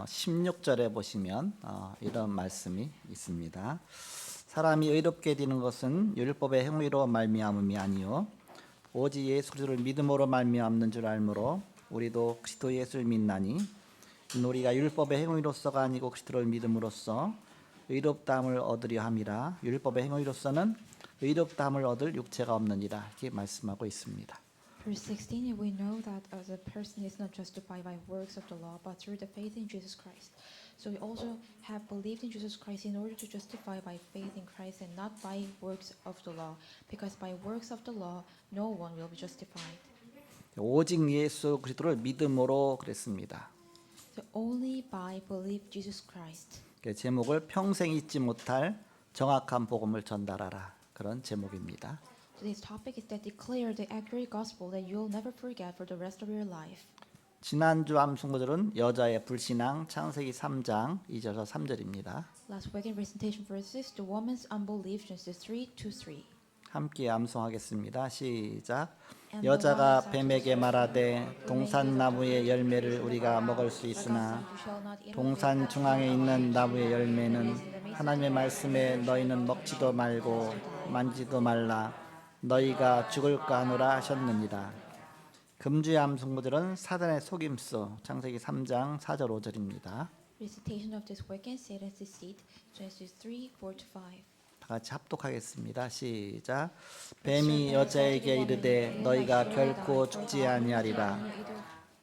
16절에 보시면 이런 말씀이 있습니다. 사람이 의롭게 되는 것은 율법의 행위로 말미암음이 아니요 오직 예수 그리스도를 믿음으로 말미암는 줄 알므로 우리도 그리스도 예수를 믿나니 우리가 율법의 행위로서가 아니고 그리스도를 믿음으로써 의롭다함을 얻으려 함이라. 율법의 행위로서는 의롭다함을 얻을 육체가 없느니라. 이렇게 말씀하고 있습니다. Verse 16, we know that as a person is not justified by works of the law, but through the faith in Jesus Christ. So we also have believed in Jesus Christ in order to justify by faith in Christ and not by works of the law, because by works of the law no one will be justified. 오직 예수 그리스도를 믿음으로 그랬습니다. So only by believe Jesus Christ. 제목을 평생 잊지 못할 정확한 복음을 전달하라. 그런 제목입니다. So this topic is that declare the accurate gospel that you'll never forget for the rest of your life. 지난주 암송구절은 여자의 불신앙 창세기 3장 2절에서 3절입니다. Last week in presentation verses, the woman's unbelief, Genesis 3:2-3. 함께 암송하겠습니다. 시작. 여자가 뱀에게 말하되 동산나무의 열매를 우리가 먹을 수 있으나 동산 중앙에 있는 나무의 열매는 하나님의 말씀에 너희는 먹지도 말고 만지도 말라 너희가 죽을까 하노라 하셨느니라. 금주의 암송구절은 사단의 속임수 창세기 3장 4절 5절입니다. Recitation of this week in Satan's deceit, Genesis 3:4-5. 다 같이 합독하겠습니다. 시작. 뱀이 여자에게 이르되 너희가 결코 죽지 아니하리라.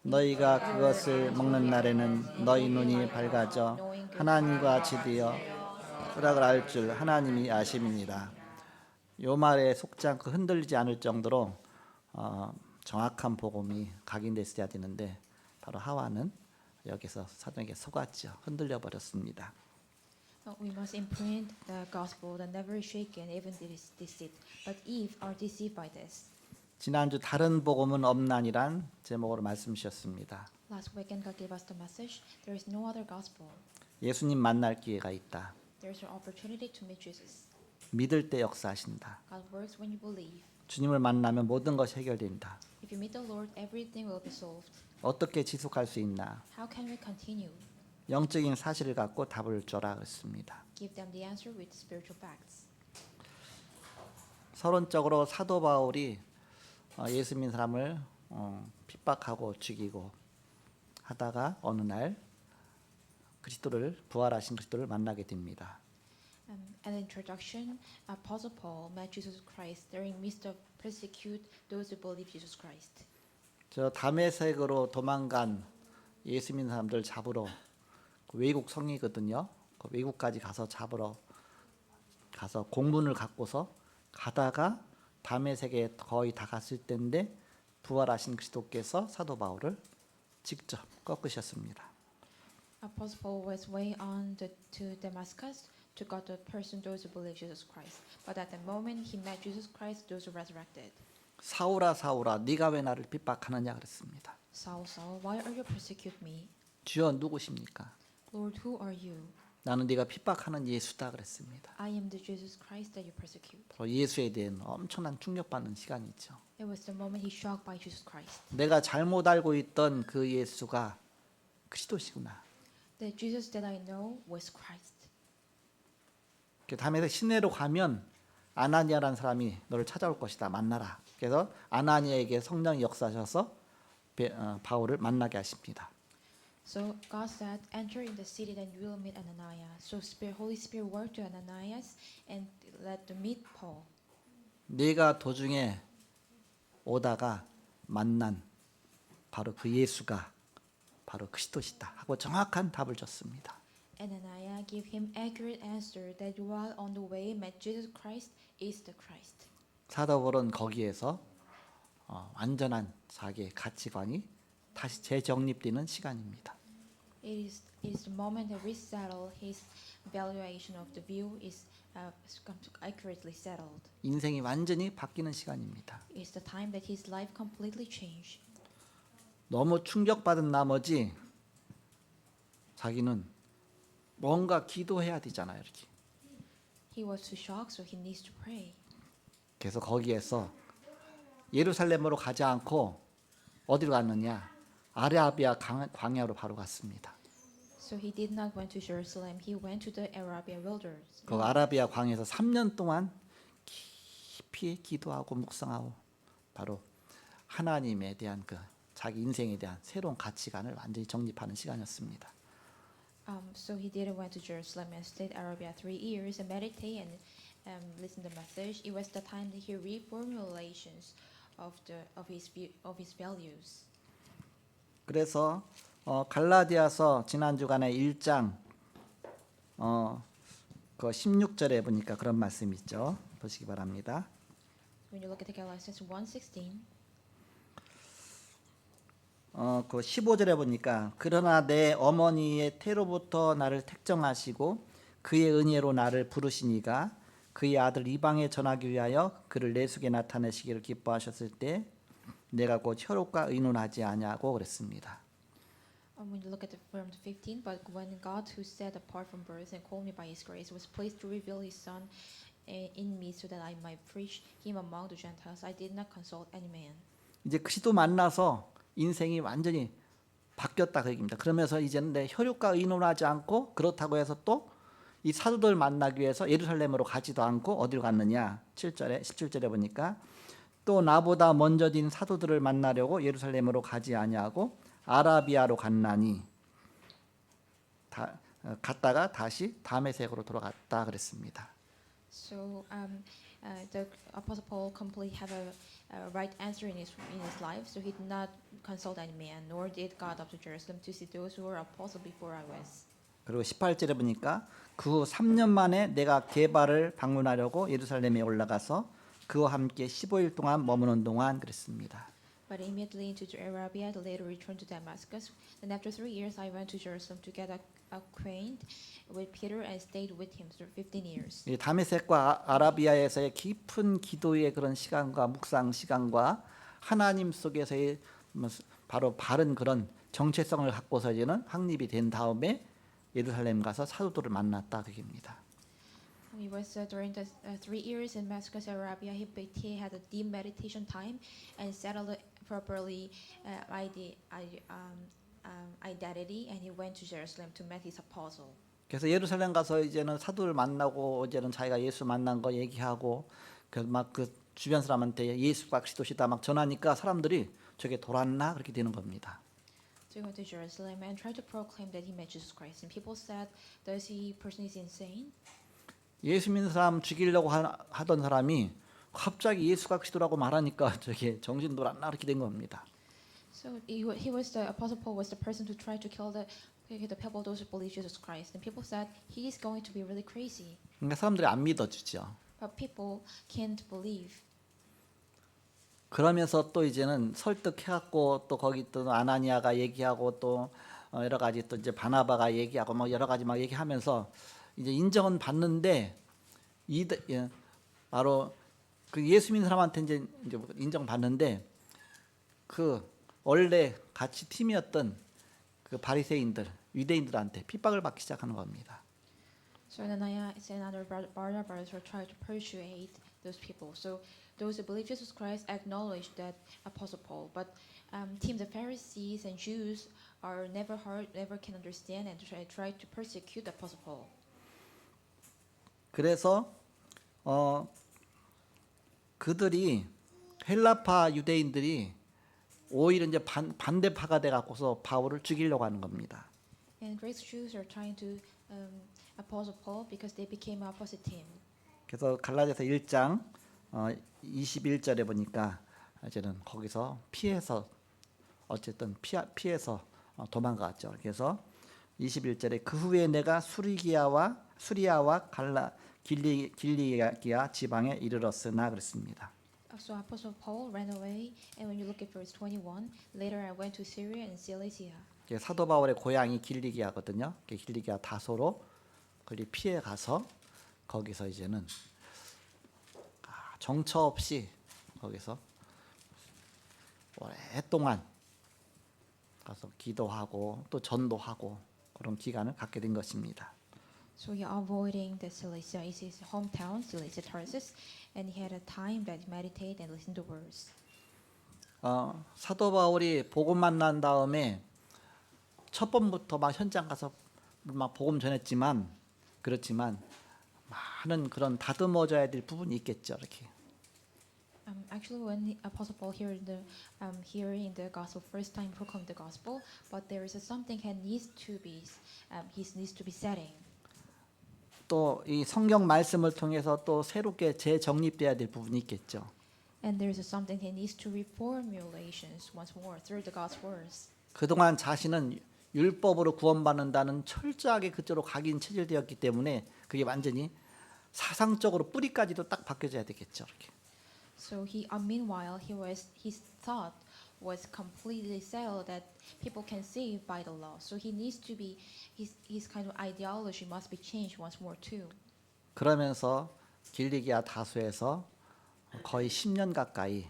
너희가 그것을 먹는 날에는 너희 눈이 밝아져 하나님과 같이 되어 선악을 알 줄 하나님이 아심이니라. 요 말에 속지 않고 흔들리지 않을 정도로 정확한 복음이 각인됐어야 되는데 바로 하와는 여기서 사단에게 속았죠. 흔들려 버렸습니다. We must imprint the gospel that never is shaken, even this deceit. But Eve are deceived by this. 지난주 다른 복음은 없나니란 제목으로 말씀 주셨습니다. Last weekend, God gave us the message. There is no other gospel. 예수님 만날 기회가 있다. There is an opportunity to meet Jesus. 믿을 때 역사하신다. God works when you believe. 주님을 만나면 모든 것이 해결된다. If you meet the Lord, everything will be solved. 어떻게 지속할 수 있나? How can we continue? 영적인 사실을 갖고 답을 줘라 했습니다. Give them the answer with spiritual facts. 서론적으로 사도 바울이 예수 믿는 사람을 핍박하고 죽이고 하다가 어느 날 그리스도를 부활하신 그리스도를 만나게 됩니다. An introduction, Apostle Paul met Jesus Christ during midst of persecute those who believe Jesus Christ. 저 다메섹으로 도망간 예수 믿는 사람들 잡으러 외국 성이거든요. 그 외국까지 가서 잡으러 가서 공문을 갖고서 가다가 다메섹에 거의 다 갔을 때인데 부활하신 그리스도께서 사도 바울을 직접 꺾으셨습니다. Apostle Paul was way on to Damascus to God the person those who believe Jesus Christ. But at the moment he met Jesus Christ, those who resurrected. 사울아 사울아 네가 왜 나를 핍박하느냐 그랬습니다. Saul, Saul, why are you persecute me? 주여 누구십니까? Lord, who are you? 나는 네가 핍박하는 예수다 그랬습니다. I am the Jesus Christ that you persecute. 바로 예수에 대한 엄청난 충격받는 시간이죠. It was the moment he shocked by Jesus Christ. 내가 잘못 알고 있던 그 예수가 그리스도시구나. The Jesus that I know was Christ. 다음에 시내로 가면 아나니아라는 사람이 너를 찾아올 것이다. 만나라. 그래서 아나니아에게 성령이 역사하셔서 바울을 만나게 하십니다. So God said, enter in the city, then you will meet Ananias. So Holy Spirit worked to Ananias and led to meet Paul. 네가 도중에 오다가 만난 바로 그 예수가 바로 그리스도시다 하고 정확한 답을 줬습니다. Ananias gave him accurate answer that while on the way met Jesus Christ is the Christ. 사도 바울은 거기에서 완전한 자기의 가치관이 다시 재정립되는 시간입니다. It is the moment that resettle his valuation of the view is accurately settled. 인생이 완전히 바뀌는 시간입니다. It's the time that his life completely changed. 너무 충격받은 나머지 자기는 뭔가 기도해야 되잖아요. 이렇게. He was too shocked, so he needs to pray. 그래서 거기에서 예루살렘으로 가지 않고 어디로 갔느냐? 아라비아 광야로 바로 갔습니다. So he did not went to Jerusalem. He went to the Arabian wilderness. 그 아라비아 광에서 3년 동안 깊이 기도하고 묵상하고 바로 하나님에 대한 그 자기 인생에 대한 새로운 가치관을 완전히 정립하는 시간이었습니다. So he didn't went to Jerusalem and stayed Arabia 3 years and meditate and listen to the message. It was the time that he reformulations of his values. 그래서 갈라디아서 지난 주간에 1장 그 16절에 보니까 그런 말씀이 있죠. 보시기 바랍니다. When you look at the Galatians 1:16, 그 15절에 보니까 그러나 내 어머니의 태로부터 나를 택정하시고 그의 은혜로 나를 부르시니가 그의 아들 이방에 전하기 위하여 그를 내 속에 나타내시기를 기뻐하셨을 때 내가 곧 혈육과 의논하지 아니하고 그랬습니다. when you look at the verse 15, but when God, who set apart from birth and called me by His grace, was pleased to reveal His Son in me, so that I might preach Him among the Gentiles, I did not consult any man. 이제 그리스도 만나서 인생이 완전히 바뀌었다 그 얘기입니다. 그러면서 이제는 내 혈육과 의논하지 않고 그렇다고 해서 또 이 사도들 만나기 위해서 예루살렘으로 가지도 않고 어디로 갔느냐? 7절에 17절에 보니까 또 나보다 먼저 딘 사도들을 만나려고 예루살렘으로 가지 아니하고 아라비아로 갔나니 갔다가 다시 다메섹으로 돌아갔다 그랬습니다. So the Apostle Paul completely have a right answer in his life. So he did not consult any man, nor did God up to Jerusalem to see those who were apostles before I was. 그리고 18절에 보니까 그 후 3년 만에 내가 게바를 방문하려고 예루살렘에 올라가서 그와 함께 15일 동안 머무는 동안 그랬습니다. But immediately into Arabia, the later returned to Damascus. Then after 3 years, I went to Jerusalem to get acquainted with Peter and stayed with him for 15 years. 이 다메섹과 아라비아에서의 깊은 기도의 그런 시간과 묵상 시간과 하나님 속에서의 바로 바른 그런 정체성을 갖고서 이제는 확립이 된 다음에 예루살렘 가서 사도들을 만났다 그입니다. He was during the 3 years in Damascus, Arabia. He had a deep meditation time and settled properly identity, and he went to Jerusalem to meet his apostle. 그래서 예루살렘 가서 이제는 사도를 만나고 이제는 자기가 예수 만난 거 얘기하고 막 그 주변 사람한테 예수가 그리스도시다 막 전하니까 사람들이 저게 돌았나 그렇게 되는 겁니다. So he went to Jerusalem and tried to proclaim that he met Jesus Christ, and people said, "Does he person is insane?" 예수 믿는 사람 죽이려고 하던 사람이 갑자기 예수가 그리스도라고 말하니까 저게 정신 돌았나 그렇게 된 겁니다. So he was the Apostle Paul was the person who tried to kill the people those who believe Jesus Christ, and people said he is going to be really crazy. 그러니까 사람들이 안 믿어주죠. But people can't believe. 그러면서 또 이제는 설득해갖고 또 거기 또 아나니아가 얘기하고 또 여러 가지 또 이제 바나바가 얘기하고 막 여러 가지 막 얘기하면서 이제 인정은 받는데 바로 그 예수 믿는 사람한테 이제 인정 받는데 그 원래 같이 팀이었던 그 바리새인들 유대인들한테 핍박을 받기 시작하는 겁니다. So Ananias and other Barnabas were trying to persuade those people. So those who believe Jesus Christ acknowledged that Apostle Paul, but the Pharisees and Jews are never can understand and try to persecute Apostle Paul. 그래서 그들이 헬라파 유대인들이 오히려 이제 반대파가 돼 갖고서 바울을 죽이려고 하는 겁니다. And Greek Jews are trying to Apostle Paul because they became opposite team. 그래서 갈라디아서 1장 21절에 보니까 이제는 거기서 피해서 어쨌든 피해서 도망갔죠. 그래서 21절에 그 후에 내가 수리아와 길리기아 지방에 이르렀으나 그랬습니다. So Apostle Paul ran away, and when you look at verse 21, later I went to Syria and Cilicia. 사도 바울의 고향이 길리기아거든요. 길리기아 다소로 거기 피해 가서 거기서 이제는 정처 없이 거기서 오랫동안 가서 기도하고 또 전도하고 그런 기간을 갖게 된 것입니다. So he avoiding the Cilicia is his hometown, Cilicia Tarsus, and he had a time that he meditated and listened to words. 사도 바울이 복음 만난 다음에 첫 번부터 막 현장 가서 막 복음 전했지만 그렇지만 많은 그런 다듬어져야 될 부분이 있겠죠. 이렇게. Actually, when Apostle Paul here in the gospel first time proclaimed the gospel, but there is something he needs to be setting. 또 이 성경 말씀을 통해서 또 새롭게 재정립돼야 될 부분이 있겠죠. And there is something he needs to reformulations once more through the God's words. 그동안 자신은 율법으로 구원받는다는 철저하게 그쪽으로 각인 체질되었기 때문에 그게 완전히 사상적으로 뿌리까지도 딱 바뀌어져야 되겠죠. 이렇게. So meanwhile his thought was completely settled that people can save by the law. So he needs to be his kind of ideology must be changed once more too. 그러면서 길리기아 다소에서 거의 10년 가까이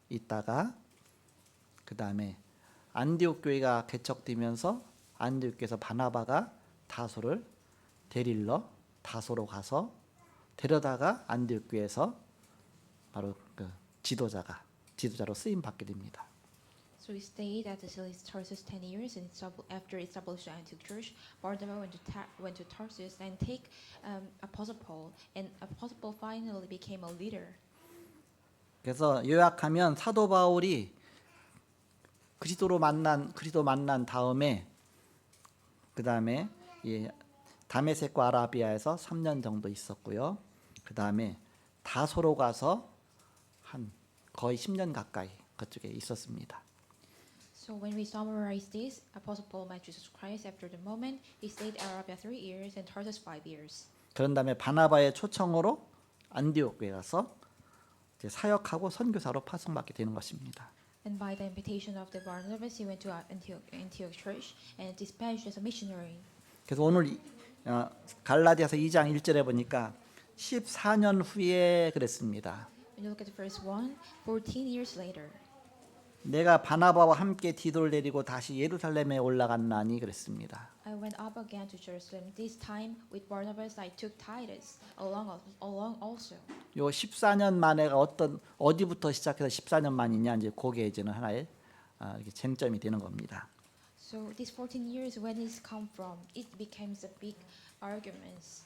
있다가 그 다음에 안디옥 교회가 개척되면서 안디옥 교회에서 바나바가 다소를 데릴러 다소로 가서 데려다가 안디옥 교회에서 바로 그 지도자로 쓰임 받게 됩니다. So he stayed at the Tarsus 10 years, and after establishing Antioch Church, Barnabas went to Tarsus and take Apostle Paul, and Apostle Paul finally became a leader. 그래서 요약하면 사도 바울이 그리스도 만난 다음에 그 다음에 다메섹과 아라비아에서 3년 정도 있었고요. 그 다음에 다소로 가서 한 거의 10년 가까이 그쪽에 있었습니다. So when we summarize this, Apostle Paul met Jesus Christ. After the moment, he stayed in Arabia 3 years and Tarsus 5 years. 그런 다음에 바나바의 초청으로 안디옥 교회 가서 이제 사역하고 선교사로 파송받게 되는 것입니다. And by the invitation of the Barnabas, he went to Antioch Church and dispatched as a missionary. 그래서 오늘 갈라디아서 2장 1절에 보니까 14년 후에 그랬습니다. When you look at the first one, 14 years later, 내가 바나바와 함께 디도를 데리고 다시 예루살렘에 올라갔나니 그랬습니다. I went up again to Jerusalem. This time with Barnabas, I took Titus along also. 요 14년 만에가 어디부터 시작해서 14년 만이냐 이제 그게 이제는 하나의 이렇게 쟁점이 되는 겁니다. So these 14 years, when it's come from, it becomes a big arguments.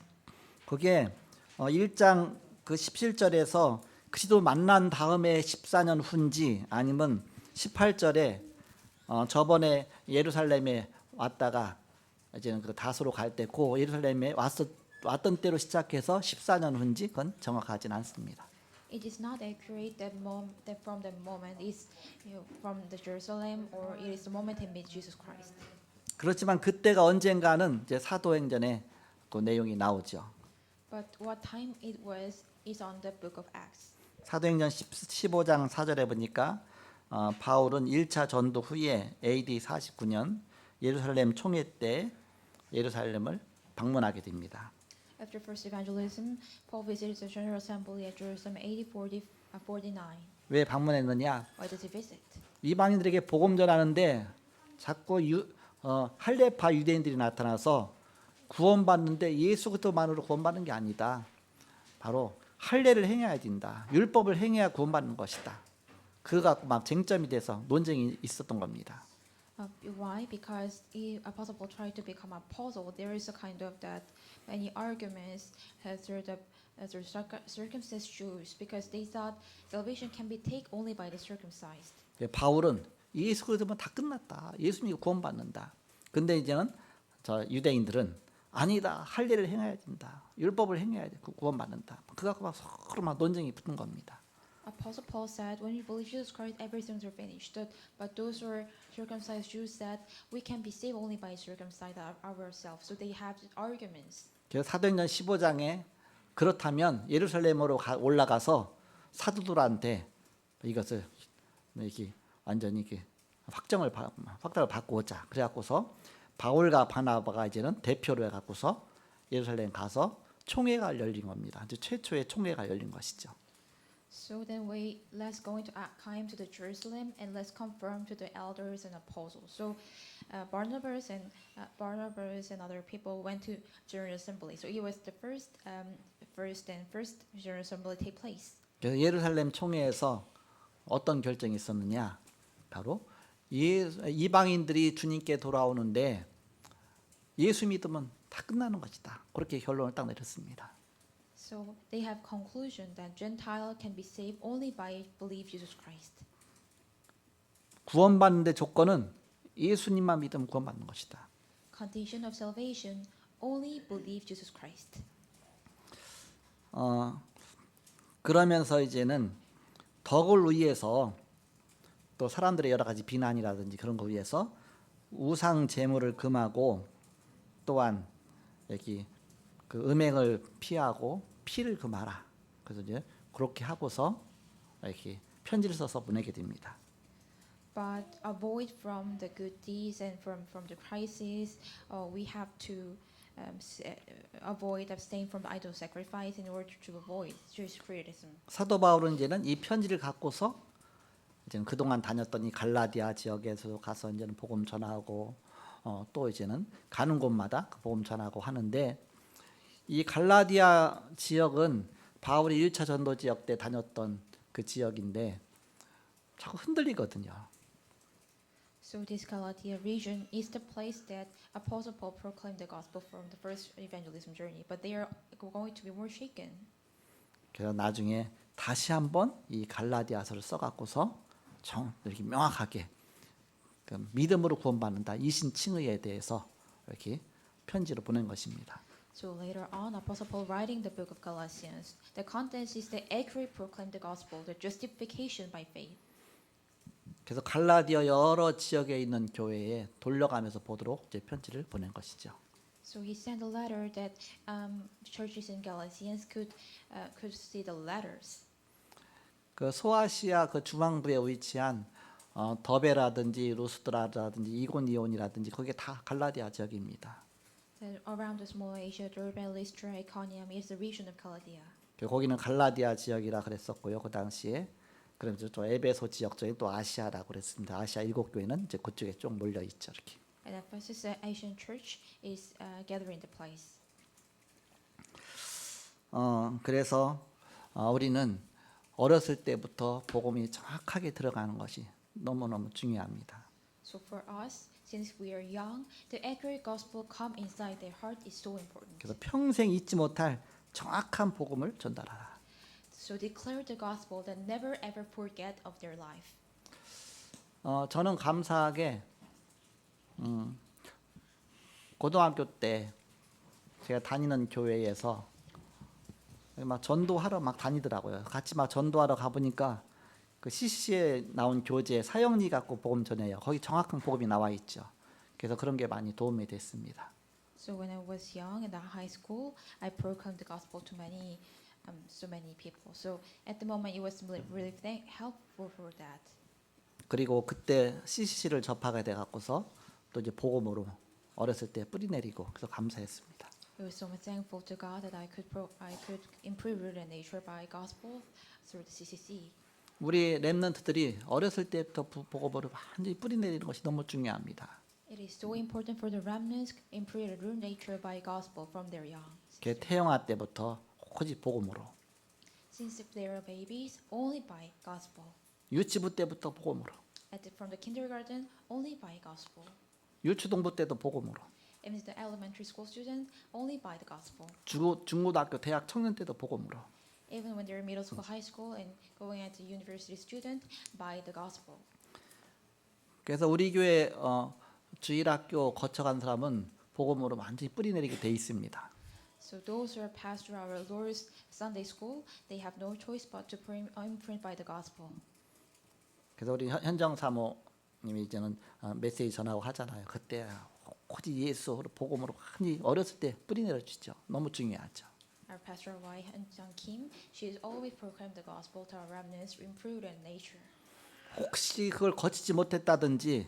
그게 1장 그 17절에서 그리스도 만난 다음에 14년 후인지 아니면 18절에 저번에 예루살렘에 왔다가 이제는 그 다소로 갈 때 그 예루살렘에 왔던 때로 시작해서 14년 후인지 그건 정확하진 않습니다. It is not accurate that from the moment is from the Jerusalem or it is the moment he met Jesus Christ. 그렇지만 그때가 언젠가는 이제 사도행전에 그 내용이 나오죠. But what time it was is on the book of Acts. 사도행전 15장 4절에 보니까 바울은 1차 전도 후에 AD 49년 예루살렘 총회 때 예루살렘을 방문하게 됩니다. After first evangelism, Paul visited the General Assembly at Jerusalem AD 49. 왜 방문했느냐? Why did he visit? 이방인들에게 복음 전하는데 자꾸 할례파 유대인들이 나타나서 구원받는데 예수 그리스도만으로 구원받는 게 아니다. 바로 할례를 행해야 된다. 율법을 행해야 구원받는 것이다. 그거 갖고 막 쟁점이 돼서 논쟁이 있었던 겁니다. Why? Because Apostle Paul tried to become an apostle. There is a kind of that many arguments through circumcised Jews because they thought salvation can be taken only by the circumcised. 바울은 예수 그리스도면 다 끝났다. 예수 믿고 구원받는다. 근데 이제는 저 유대인들은 아니다. 할례를 행해야 된다. 율법을 행해야 돼. 구원받는다. 그거 갖고 막 서로 막 논쟁이 붙는 겁니다. Apostle Paul said, when we believe Jesus Christ, everything's are finished. But those who are circumcised Jews said, we can be saved only by circumcising ourselves. So they have arguments. 그래서 사도행전 15장에 그렇다면 예루살렘으로 올라가서 사도들한테 이것을 이렇게 완전히 이렇게 확정을 받고 오자. 그래갖고서 바울과 바나바가 이제는 대표로 해갖고서 예루살렘 가서 총회가 열린 겁니다. 이제 최초의 총회가 열린 것이죠. So then let's go into came to the Jerusalem and let's confirm to the elders and apostles. So Barnabas and other people went to General Assembly. So it was the first General Assembly take place. 그래서 예루살렘 총회에서 어떤 결정이 있었느냐? 바로 이방인들이 주님께 돌아오는데 예수 믿으면 다 끝나는 것이다. 그렇게 결론을 딱 내렸습니다. So they have conclusion that Gentile can be saved only by believe Jesus Christ. 구원받는데 조건은 예수님만 믿으면 구원받는 것이다. Condition of salvation only believe Jesus Christ. 그러면서 이제는 덕을 위해서 또 사람들의 여러 가지 비난이라든지 그런 거 위해서 우상 제물을 금하고 또한 여기 그 음행을 피하고 피를 금하라. 그래서 이제 그렇게 하고서 이렇게 편지를 써서 보내게 됩니다. But avoid from the good deeds and from the crisis. We have to avoid abstain from idol sacrifice in order to avoid Jewish criticism. 사도 바울은 이제는 이 편지를 갖고서 이제는 그동안 다녔던 이 갈라디아 지역에서 가서 이제는 복음 전하고 또 이제는 가는 곳마다 그 복음 전하고 하는데 이 갈라디아 지역은 바울이 1차 전도 지역 때 다녔던 그 지역인데 자꾸 흔들리거든요. So this Galatia region is the place that Apostle Paul proclaimed the gospel from the first evangelism journey, but they are going to be more shaken. 그래서 나중에 다시 한번 이 갈라디아서를 써갖고서 이렇게 명확하게 그 믿음으로 구원받는다 이 신칭의에 대해서 이렇게 편지로 보낸 것입니다. So later on, Apostle Paul writing the book of Galatians, the content is the accurate proclaim the gospel, the justification by faith. 그래서 갈라디아 여러 지역에 있는 교회에 돌려가면서 보도록 이제 편지를 보낸 것이죠. So he sent a letter that churches in Galatians could see the letters. 그 소아시아 그 중앙부에 위치한 더베라든지 루스드라라든지 이고니온이라든지 그게 다 갈라디아 지역입니다. That around the small Asia, Durban, Lystra, Iconium is the region of Galatia. 거기는 갈라디아 지역이라 그랬었고요. 그 당시에 그래서 또 에베소 지역 쪽에 또 아시아라고 그랬습니다. 아시아 7교회는 이제 그쪽에 좀 몰려 있죠. 이렇게. And Ephesus Asian Church is gathering the place. 그래서 우리는 어렸을 때부터 복음이 정확하게 들어가는 것이 너무너무 중요합니다. So for us, since we are young, the accurate gospel come inside their heart is so important. 그래서 평생 잊지 못할 정확한 복음을 전달하라. So declare the gospel that never ever forget of their life. 저는 감사하게 고등학교 때 제가 다니는 교회에서 막 전도하러 막 다니더라고요. 같이 막 전도하러 가보니까 그 CCC에 나온 교재 사형리 갖고 복음 전해요. 거기 정확한 복음이 나와 있죠. 그래서 그런 게 많이 도움이 됐습니다. So when I was young in the high school, I proclaimed the gospel to so many people. So at the moment, it was really helpful for that. 그리고 그때 CCC를 접하게 돼 갖고서 또 이제 복음으로 어렸을 때 뿌리 내리고 그래서 감사했습니다. I was so much thankful to God that I could improve root and nature by gospel through the CCC. 우리 렘넌트들이 어렸을 때부터 복음으로 완전히 뿌리 내리는 것이 너무 중요합니다. It is so important for the remnants improve the root nature by gospel from their young. 태영아 때부터 오직 복음으로. Since they are babies, only by gospel. 유치부 때부터 복음으로. From the kindergarten, only by gospel. 유초동부 때도 복음으로. And the elementary school students, only by the gospel. 중고등학교 대학 청년 때도 복음으로. Even when they're middle school, high school, and going at the university student, by the gospel. 그래서 우리 교회 주일학교 거쳐간 사람은 복음으로 완전히 뿌리 내리게 돼 있습니다. So those who are passed through our Lord's Sunday school, they have no choice but to imprint by the gospel. 그래서 우리 현정 사모님이 이제는 메시지 전하고 하잖아요. 그때 오직 예수 복음으로 완전히 어렸을 때 뿌리 내려주죠. 너무 중요하죠. Our pastor Y Hyun Kim, she has always proclaimed the gospel to our remnants, improve their nature. 혹시 그걸 거치지 못했다든지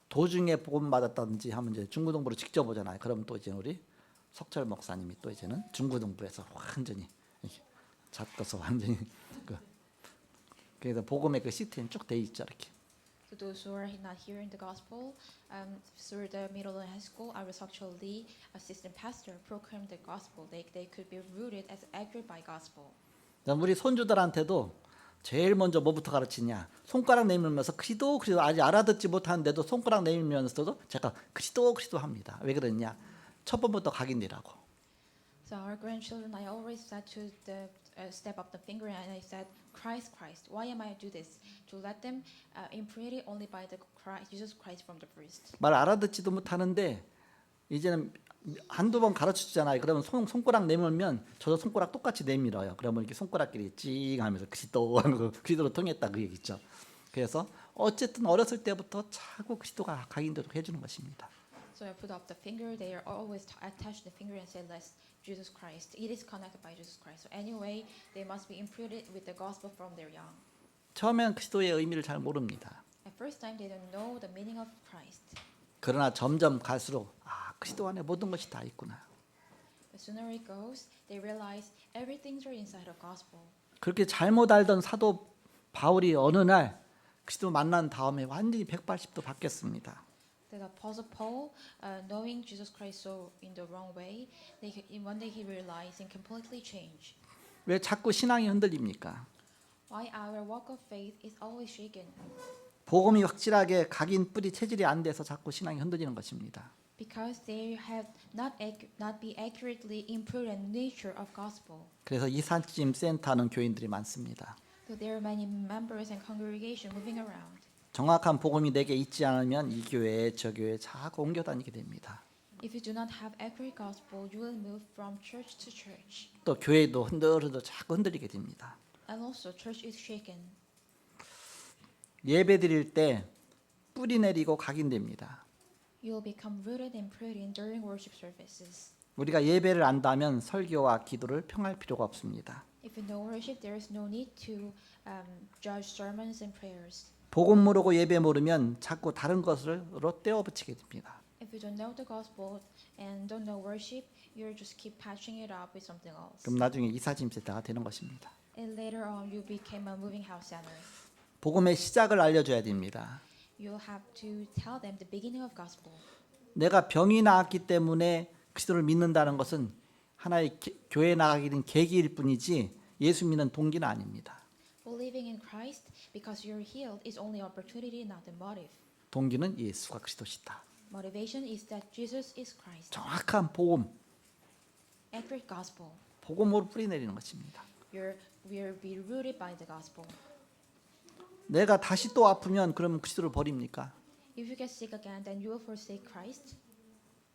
도중에 복음 받았다든지 하면 이제 중고등부로 직접 오잖아요. 그럼 또 이제 우리 석철 목사님이 또 이제는 중고등부에서 완전히 잡고서 완전히 그래서 복음의 그 시스템이 쭉 돼 있죠 이렇게. So those who are not hearing the gospel, through the middle and high school, our 석철 Lee, assistant pastor, proclaimed the gospel. They could be rooted as accurate by gospel. 우리 손주들한테도 제일 먼저 뭐부터 가르치냐? 손가락 내밀면서 그리스도 아직 알아듣지 못하는데도 손가락 내밀면서도 제가 그리스도 합니다. 왜 그러냐? 첫 번부터 각인되라고. So our grandchildren, I always said to the step up the finger, and I said, Christ, Christ. Why am I do this? To let them imprint it only by the Christ, Jesus Christ from the first. 말 알아듣지도 못하는데 이제는 한두 번 가르쳐 주잖아요. 그러면 손가락 내밀면 저도 손가락 똑같이 내밀어요. 그러면 이렇게 손가락끼리 찡 하면서 그리스도 하면서 그리스도로 통했다 그 얘기죠. 그래서 어쨌든 어렸을 때부터 자꾸 그리스도가 각인되도록 해주는 것입니다. So I put up the finger. They are always attach the finger and say, "Let's Jesus Christ." It is connected by Jesus Christ. So anyway, they must be imprinted with the gospel from their young. 처음엔 그리스도의 의미를 잘 모릅니다. At first time, they don't know the meaning of Christ. 그러나 점점 갈수록 그리스도 안에 모든 것이 다 있구나. The sooner it goes, they realize everything's are inside of gospel. 그렇게 잘못 알던 사도 바울이 어느 날 그리스도 만난 다음에 완전히 180도 바뀌었습니다. The Apostle Paul, knowing Jesus Christ so in the wrong way, one day he realized and completely changed. 왜 자꾸 신앙이 흔들립니까? Why our walk of faith is always shaken? 복음이 확실하게 각인 뿌리 체질이 안 돼서 자꾸 신앙이 흔들리는 것입니다. Because they have not be accurately imprinted nature of gospel. 그래서 이삿짐 센터하는 교인들이 많습니다. So there are many members and congregation moving around. 정확한 복음이 내게 있지 않으면 이 교회 저 교회 자꾸 옮겨 다니게 됩니다. If you do not have accurate gospel, you will move from church to church. 또 교회도 흔들흔들 자꾸 흔들리게 됩니다. And also, church is shaken. 예배 드릴 때 뿌리 내리고 각인됩니다. You will become rooted and prudent during worship services. 우리가 예배를 안다면 설교와 기도를 평할 필요가 없습니다. If you know worship, there is no need to judge sermons and prayers. 복음 모르고 예배 모르면 자꾸 다른 것으로 떼어 붙이게 됩니다. If you don't know the gospel and don't know worship, you just keep patching it up with something else. 그럼 나중에 이삿짐 세대가 되는 것입니다. And later on, you became a moving house center. 복음의 시작을 알려줘야 됩니다. You have to tell them the beginning of gospel. 내가 병이 나았기 때문에 그리스도를 믿는다는 것은 하나의 교회 나가기는 계기일 뿐이지 예수 믿는 동기는 아닙니다. Believing in Christ because you're healed is only opportunity, not the motive. 동기는 예수가 그리스도시다. Motivation is that Jesus is Christ. 정확한 복음, Accurate gospel. 복음으로 뿌리 내리는 것입니다. We are be rooted by the gospel. 내가 다시 또 아프면 그러면 그리스도를 버립니까? If you get sick again, then you will forsake Christ.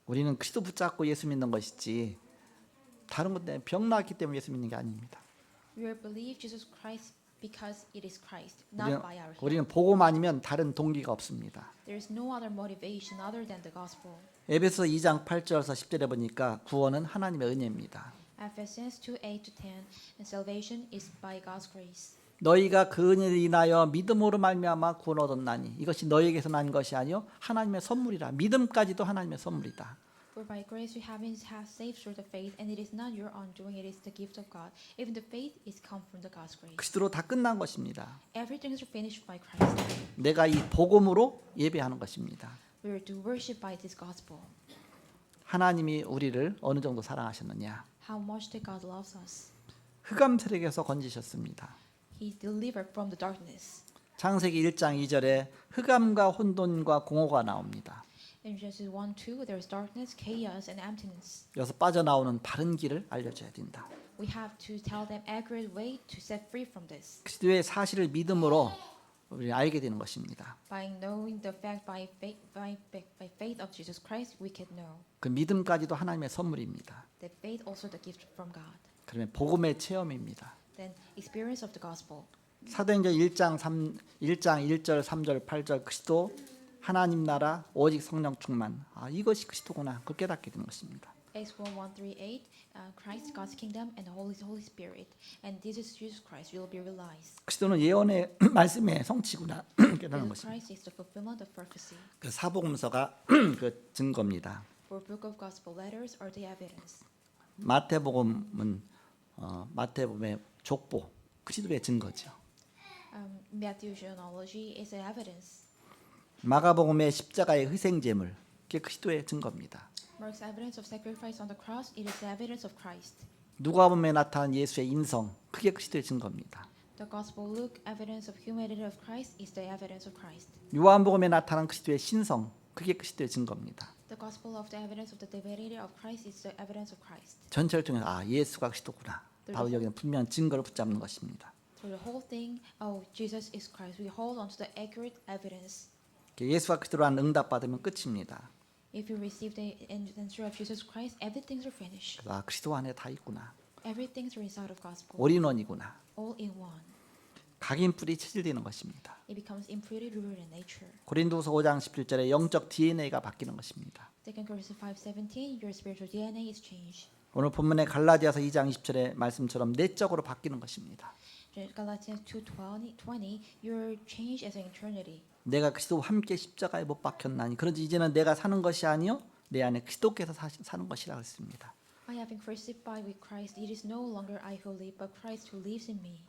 우리는 그리스도 붙잡고 예수 믿는 것이지 다른 것 때문에 병 나았기 때문에 예수 믿는 게 아닙니다. We will believe Jesus Christ because it is Christ, not by our healing. 우리는 복음 아니면 다른 동기가 없습니다. There is no other motivation other than the gospel. 에베소 2장 8절에서 10절에 보니까 구원은 하나님의 은혜입니다. Ephesians 2:8-10, and salvation is by God's grace. 너희가 그 은혜를 인하여 믿음으로 말미암아 구원 얻었나니 이것이 너희에게서 난 것이 아니요 하나님의 선물이라. 믿음까지도 하나님의 선물이다. For by grace you have been saved through the faith, and it is not your own doing; it is the gift of God. Even the faith is come from the God's grace. 그리스도로 다 끝난 것입니다. Everything is finished by Christ. 내가 이 복음으로 예배하는 것입니다. We are to worship by this gospel. 하나님이 우리를 어느 정도 사랑하셨느냐? How much did God loves us? 흑암 세력에서 건지셨습니다. He delivered from the darkness. 창세기 1장 2절에 흑암과 혼돈과 공허가 나옵니다. In Genesis 1:2, there is darkness, chaos, and emptiness. 여기서 빠져나오는 바른 길을 알려줘야 된다. We have to tell them accurate way to set free from this. 그리스도의 사실을 믿음으로 우리 알게 되는 것입니다. By knowing the fact by faith of Jesus Christ, we can know. 그 믿음까지도 하나님의 선물입니다. That faith also the gift from God. 그러면 복음의 체험입니다. Then experience of the gospel. 사도행전 1장 1절 3절 8절 그리스도 하나님 나라 오직 성령 충만. 이것이 그리스도구나. 그걸 깨닫게 되는 것입니다. Acts 1:1-8, Christ, God's kingdom, and the Holy Spirit, and this is Jesus Christ. You will be realized. 그리스도는 예언의 말씀의 성취구나. 깨닫는 Jesus 것입니다. Christ is the fulfillment of prophecy. 그 사복음서가 그 증거입니다. For book of gospel letters are the evidence. 마태복음은 마태복음의 족보 그리스도의 증거죠. Matthew's genealogy is the evidence. 마가복음의 십자가의 희생제물 그게 그리스도의 증거입니다. Mark's evidence of sacrifice on the cross, it is the evidence of Christ. 누가복음에 나타난 예수의 인성 그게 그리스도의 증거입니다. The Gospel Luke evidence of humanity of Christ is the evidence of Christ. 요한복음에 나타난 그리스도의 신성 그게 그리스도의 증거입니다. The gospel of the evidence of the divinity of Christ is the evidence of Christ. 전체를 통해서 예수가 그리스도구나. 바로 여기는 분명한 증거를 붙잡는 것입니다. Through the whole thing, oh, Jesus is Christ. We hold on to the accurate evidence. 예수가 그리스도라는 응답 받으면 끝입니다. If you receive the answer of Jesus Christ, everything's finished. 그리스도 안에 다 있구나. Everything's inside of gospel. 올인원이구나. All in one. 각인 뿌리 체질되는 것입니다. It becomes imputed rooted in nature. 고린도서 5장 17절에 영적 DNA가 바뀌는 것입니다. 2 Corinthians 5:17, your spiritual DNA is changed. 오늘 본문의 갈라디아서 2장 20절의 말씀처럼 내적으로 바뀌는 것입니다. Galatians 2:20, you're changed as an eternity. 내가 그리스도와 함께 십자가에 못 박혔나니 그런지 이제는 내가 사는 것이 아니요 내 안에 그리스도께서 사는 것이라고 했습니다. I have been crucified with Christ. It is no longer I who live, but Christ who lives in me.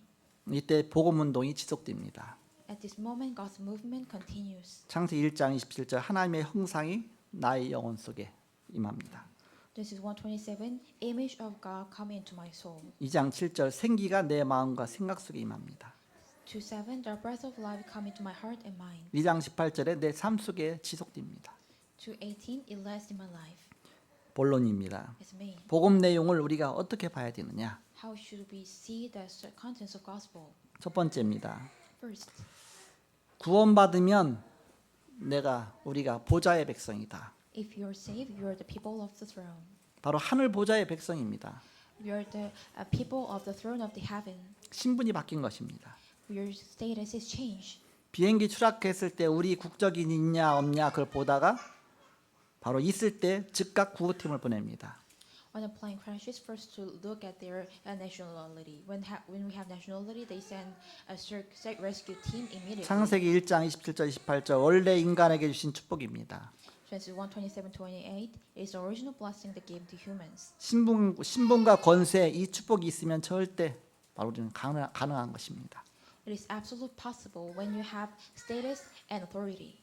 이때 복음 운동이 지속됩니다. At this moment, God's movement continues. 창세기 1장 27절 하나님의 형상이 나의 영혼 속에 임합니다. Genesis 1:27, image of God come into my soul. 2장 7절 생기가 내 마음과 생각 속에 임합니다. 2:7, the breath of life come into my heart and mind. 2장 18절에 내 삶 속에 지속됩니다. 2:18, it lasts in my life. 본론입니다. It's me. 복음 내용을 우리가 어떻게 봐야 되느냐? How should we see the contents of gospel? 첫 번째입니다. First, 구원받으면 우리가 보좌의 백성이다. if you're saved, you're the people of the throne. 바로 하늘 보좌의 백성입니다. You're the people of the throne of the heaven. 신분이 바뀐 것입니다. Your status is changed. 비행기 추락했을 때 우리 국적이 있냐 없냐 그걸 보다가 바로 있을 때 즉각 구호팀을 보냅니다. When a plane crashes, first to look at their nationality. When we have nationality, they send a rescue team immediately. 창세기 1장 27절 28절 원래 인간에게 주신 축복입니다. Genesis 1:27-28 is the original blessing that gave to humans. 신분과 권세 이 축복이 있으면 절대 바로 우리는 가능한 것입니다. It is absolutely possible when you have status and authority.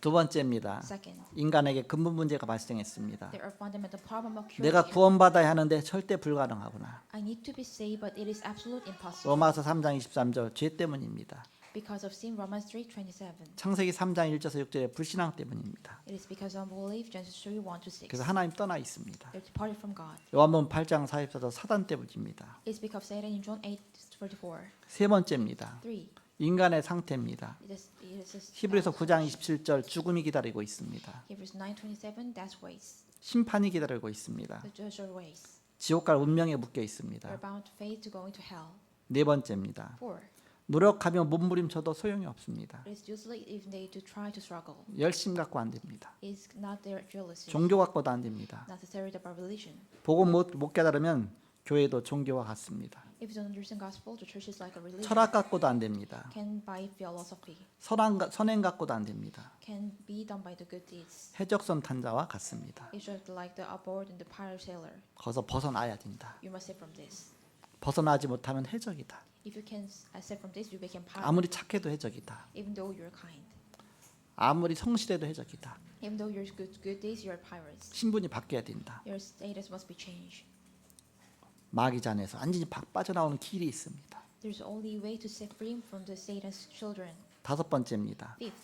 두 번째입니다. Second, 인간에게 근본 문제가 발생했습니다. there are fundamental problem of 내가 humanity. 구원받아야 하는데 절대 불가능하구나. I need to be saved, but it is absolutely impossible. 로마서 3장 23절 죄 때문입니다. Because of sin, Romans 3:27. 창세기 3장 1절에서 6절의 불신앙 때문입니다. It is because of unbelief, Genesis 3:1-6. 그래서 하나님 떠나 있습니다. They're departed from God. 요한복음 8장 44절 사단 때문입니다. It's because of Satan in John 8:44. 세 번째입니다. 3. 인간의 상태입니다. It is 히브리서 9장 27절 죽음이 기다리고 있습니다. Hebrews 9:27, death waits. 심판이 기다리고 있습니다. The judge waits. 지옥 갈 운명에 묶여 They're 있습니다. bound to fate to go into hell. 네 번째입니다. 4. 노력하며 몸부림쳐도 소용이 없습니다. It is useless if they to try to struggle. 열심 갖고 안 됩니다. It's not their jealousy. 종교 갖고도 안 됩니다. Not necessarily the religion. 복음 못 깨달으면 교회도 종교와 같습니다. If you don't understand gospel, the church is like a religion. 철학 갖고도 안 됩니다. Can buy philosophy. 선행 갖고도 안 됩니다. Can be done by the good deeds. 해적선 탄자와 같습니다. It's just like the aboard and the pirate sailor. 거기서 벗어나야 된다. You must save from this. 벗어나지 못하면 해적이다. If you can save from this, you become pirate. 아무리 착해도 해적이다. Even though you're kind. 아무리 성실해도 해적이다. Even though you're good deeds, you're pirates. 신분이 바뀌어야 된다. Your status must be changed. 마귀잔에서 완전히 빠져나오는 길이 있습니다. There's only way to set free from the Satan's children. 다섯 번째입니다. Fifth,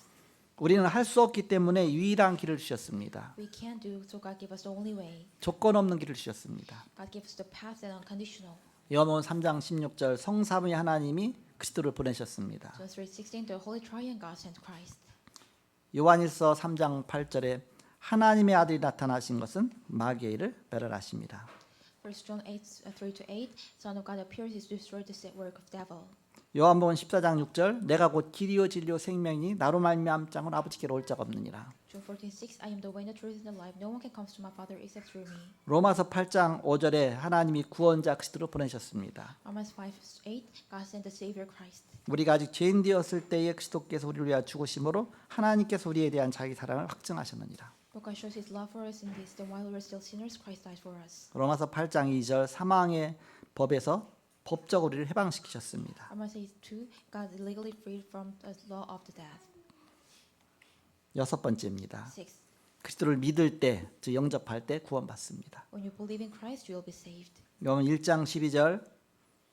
우리는 할 수 없기 때문에 유일한 길을 주셨습니다. we can't do so. God gave us the only way. 조건 없는 길을 주셨습니다. God gave us the path and unconditional. 요한복음 3장 16절 성삼위 하나님이 그리스도를 보내셨습니다. John 3:16, the Holy Triune God sent Christ. 요한일서 3장 8절에 하나님의 아들이 나타나신 것은 마귀의 일을 멸하십니다. 1 John 8:3-8, Son of God appears is to destroy the work of devil. 요한복음 14장 6절 내가 곧 길이요 진리요 생명이니 나로 말미암지 않고는 아버지께로 올 자가 없느니라. John 14:6, I am the way, the truth, and the life. No one can come to my Father except through me. 로마서 8장 5절에 하나님이 구원자 그리스도를 보내셨습니다. Romans 5:8, God sent the Savior Christ. 우리가 아직 죄인 되었을 때에 그리스도께서 우리를 위하여 죽으심으로 하나님께서 우리에 대한 자기 사랑을 확증하셨느니라. But God shows His love for us in this, that while we were still sinners, Christ died for us. 로마서 8장 2절 사망의 법에서 법적으로 우리를 해방시키셨습니다. Romans 8:2, God legally freed from the law of the death. 여섯 번째입니다. 6. 그리스도를 믿을 때, 즉 영접할 때 구원받습니다. When you believe in Christ, you will be saved. 요한 1장 12절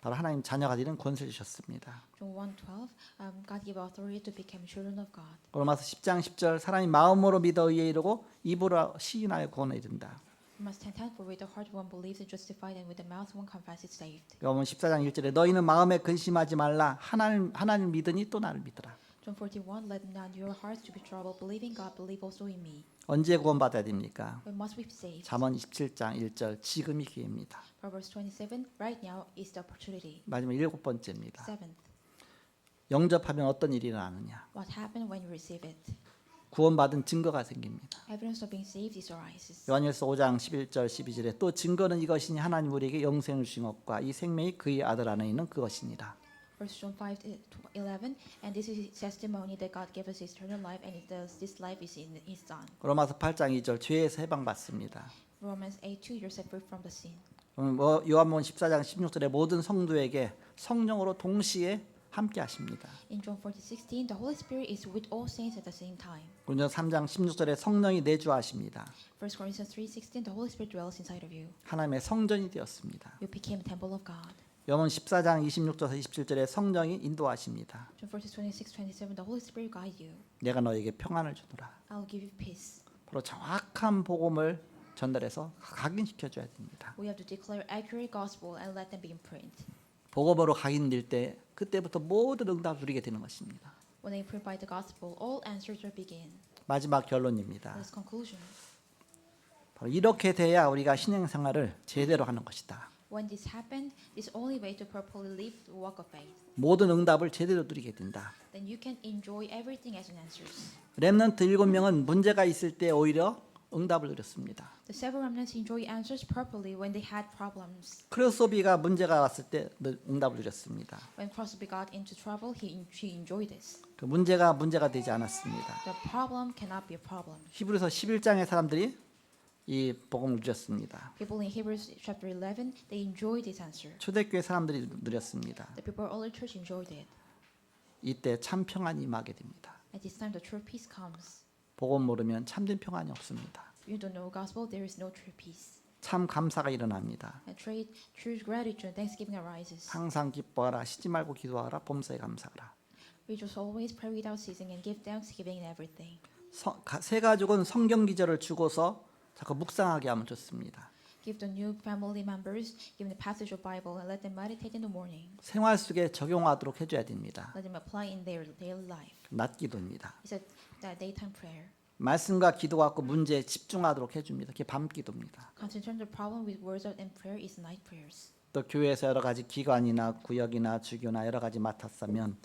바로 하나님 자녀가 되는 권세를 주셨습니다. John 1:12, God gave authority to become children of God. 로마서 10장 10절 사람이 마음으로 믿어 의에 이르고 입으로 시인하여 구원에 이른다. Romans 10:10, for with the heart one believes and justified, and with the mouth one confesses saved. 요한복음 14장 1절에 너희는 마음에 근심하지 말라 하나님 믿으니 또 나를 믿으라. John 14:1, let not your hearts to be troubled, believe in God, believe also in me. 언제 구원받아야 됩니까? When must we be saved? 잠언 27장 1절 지금이 기회입니다. Proverbs 27, right now is the opportunity. 마지막 7번째입니다. Seventh, 영접하면 어떤 일이 일어나느냐? what happened when you receive it? 구원받은 증거가 생깁니다. Evidence of being saved is arises. 요한일서 5장 11절 12절에 또 증거는 이것이니 하나님 우리에게 영생을 주신 것과 이 생명이 그의 아들 안에 있는 그것이니라. First John 5:11, and this is his testimony that God gave us eternal life, and this life is in His Son. 로마서 8장 2절 죄에서 해방받습니다. Romans 8:2, you're set free from the sin. 요한복음 14장 16절에 모든 성도에게 성령으로 동시에 함께 하십니다. In John 14:16, the Holy Spirit is with all saints at the same time. 고린도 3장 16절에 성령이 내주하십니다. 1 Corinthians 3:16, the Holy Spirit dwells inside of you. 하나님의 성전이 되었습니다. You became a temple of God. 요한 14장 26절에서 27절에 성령이 인도하십니다. John 14:26-27, the Holy Spirit guide you. 내가 너에게 평안을 주노라. I'll give you peace. 바로 정확한 복음을 전달해서 각인시켜 줘야 됩니다. We have to declare accurate gospel and let them be in print. 복음으로 각인될 때 그때부터 모든 응답을 누리게 되는 것입니다. When they print by the gospel, all answers will begin. 마지막 결론입니다. This conclusion. 바로 이렇게 돼야 우리가 신앙생활을 제대로 하는 것이다. When this happened, this only way to properly live the walk of faith. 모든 응답을 제대로 누리게 된다. Then you can enjoy everything as an answers. 렘넌트 7명은 문제가 있을 때 오히려 응답을 누렸습니다. The seven remnants enjoy answers properly when they had problems. 크로스오비가 문제가 왔을 때 응답을 누렸습니다. When Crosby got into trouble, she enjoyed this. 그 문제가 되지 않았습니다. The problem cannot be a problem. 히브리서 11장의 사람들이 이 복음을 누렸습니다. People in Hebrews chapter 11, they enjoyed this answer. 초대교회 사람들이 누렸습니다. The people of early church enjoyed it. 이때 참 평안이 임하게 됩니다. At this time, the true peace comes. 복음 모르면 참된 평안이 없습니다. If you don't know gospel, there is no true peace. 참 감사가 일어납니다. And true gratitude and thanksgiving arises. 항상 기뻐하라, 쉬지 말고 기도하라, 범사에 감사하라. Rejoice always, pray without ceasing, and give thanksgiving in everything. 새 가족은 성경 기절을 주고서 자꾸 묵상하게 하면 좋습니다. Give the new family members, give them the passage of Bible, and let them meditate in the morning. 생활 속에 적용하도록 해줘야 됩니다. Let them apply in their daily life. 낮 기도입니다. It's a daytime prayer. 말씀과 기도 갖고 문제에 집중하도록 해줍니다. 그게 밤 기도입니다. Concentrate on the problem with words and prayer is night prayers. 또 교회에서 여러 가지 기관이나 구역이나 주교나 여러 가지 맡았으면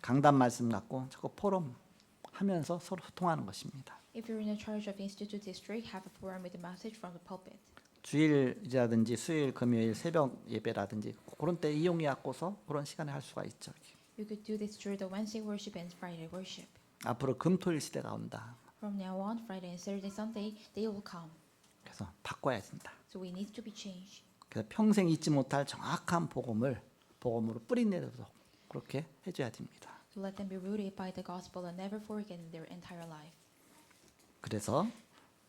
강단 말씀 갖고 자꾸 포럼 하면서 서로 소통하는 것입니다. If you're in charge of institute district, have a forum with a message from the pulpit. 주일이라든지 수요일, 금요일 새벽 예배라든지 그런 때 이용해 갖고서 그런 시간에 할 수가 있죠. You could do this during the Wednesday worship and Friday worship. 앞으로 금토일 시대가 온다. From now on, Friday and Saturday, Sunday, they will come. 그래서 바꿔야 된다. So we need to be changed. 그래서 평생 잊지 못할 정확한 복음으로 뿌리내도록 그렇게 해줘야 됩니다. To let them be rooted by the gospel and never forget in their entire life. 그래서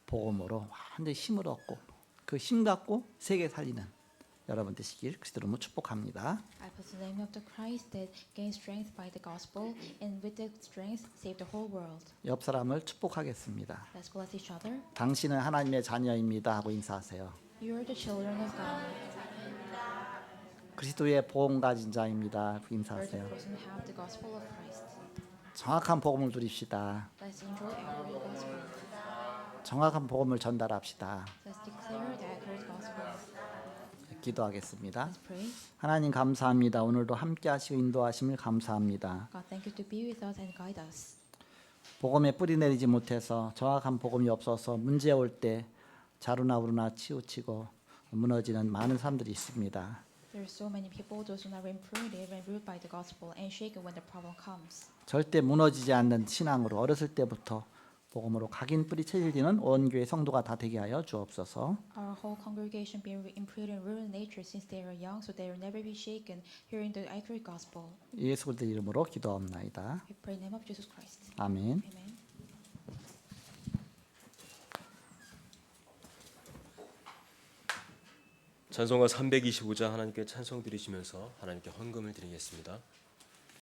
복음으로 완전히 힘을 얻고 그 힘 갖고 세계 살리는 여러분 되시길 그리스도로 축복합니다. I bless the name of the Christ that gains strength by the gospel, and with that strength save the whole world. 옆 사람을 축복하겠습니다. Let's bless each other. 당신은 하나님의 자녀입니다 하고 인사하세요. You are the children of God. 그리스도의 복음 가진 자입니다 하고 You are the 인사하세요. person who have the gospel of Christ. 정확한 복음을 누립시다. Let's enjoy our gospel. 정확한 복음을 전달합시다. Let's declare the accurate gospel. 기도하겠습니다. Let's pray. 하나님 감사합니다. 오늘도 함께 하시고 인도하심을 감사합니다. God, thank you to be with us and guide us. 복음에 뿌리 내리지 못해서 정확한 복음이 없어서 문제 올 때 자루나 우루나 치우치고 무너지는 많은 사람들이 있습니다. There are so many people, those who are imprudent and ruled by the gospel and shaken when the problem comes. 절대 무너지지 않는 신앙으로 어렸을 때부터 복음으로 각인 뿌리 체질되는 온 교회 성도가 다 되게 하여 주옵소서. Our whole congregation being imprudent and ruined nature since they are young, so they will never be shaken hearing the accurate gospel. 예수 그리스도 이름으로 기도하옵나이다. We pray in the name of Jesus Christ. 아멘. Amen. 찬송가 325장 하나님께 찬송 드리시면서 하나님께 헌금을 드리겠습니다.